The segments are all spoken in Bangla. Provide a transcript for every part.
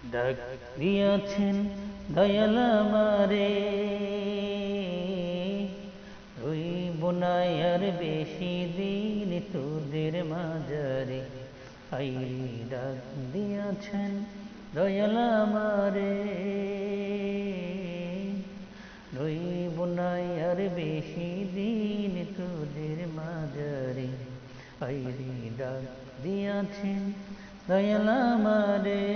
ডাক দিয়াছেন দয়াল আমারে, রইব না আর বেশি দিন তোদের মাঝারে। হায়রে ডাক দিয়াছেন দয়াল আমারে, রইব না আর বেশি দিন তোদের মাঝারে। হায়রে ডাক দিয়াছেন দয়াল আমারে।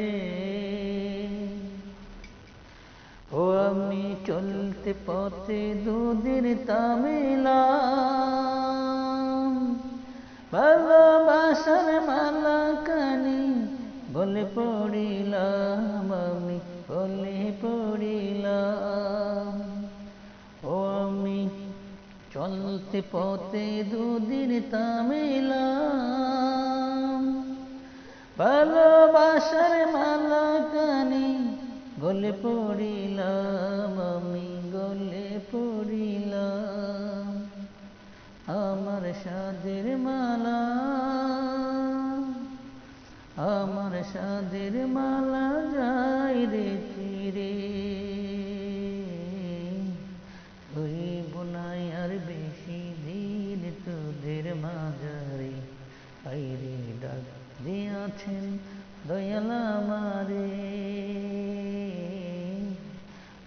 ও আমি চলতে পথে দুদিন তামিলাম, ভালোবাসার মালা কানি বলে পড়িলাম, আমি বলে পড়িলাম। ও আমি চলতে পথে দুদিন তামিলাম, ভালোবাসার মালা কানি গলে পড়িলাম, আমি গলে পড়িলাম। আমার সাদের মালা, আমার সাদের মালা যাই রে চিরে, রইব না আর বেশি দিন তোদের মাঝারে। হায়রে ডাক দিয়াছেন দয়াল আমারে,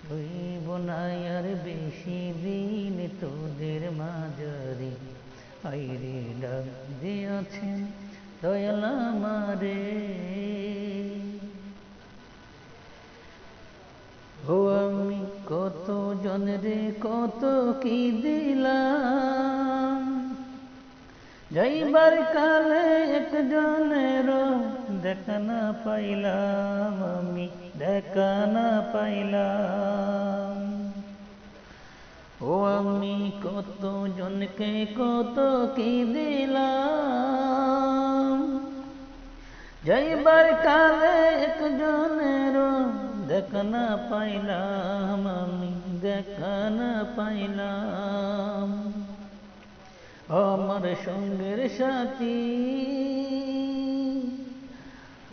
রইব না আর বেশি দিন তোদের মাঝারে। হায়রে ডাক দিয়াছেন দয়াল আমারে। ও আমি কত জনরে কত কি দিলাম, যাইবার কালে একজনের দেখা না পাইলাম, আমি দেখা না পাইলাম। ও আমি কত জনকে কত কি দিলাম, যাইবার কালে একজনের দেখা না পাইলাম, আমি দেখা না পাইলাম। আমার সঙ্গের সাথী,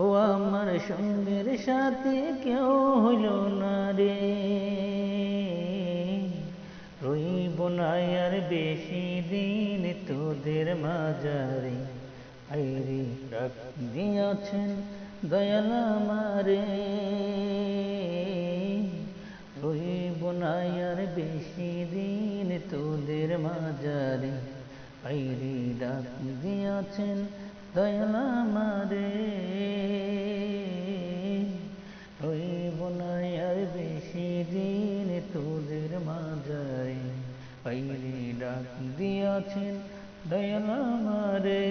ও আমার সঙ্গের সাথী কেউ হইল না রে, রইব না আর বেশি দিন তোদের মাঝারে। হায়রে ডাক দিয়াছেন দয়াল আমারে, রইব না আর বেশি দিন তোদের মাঝারে। হায়রে ডাক দিয়াছেন দয়াল আমারে, রইব না আর বেশি দিন তোদের মাঝারে। হায়রে ডাক দিয়াছেন দয়াল আমারে।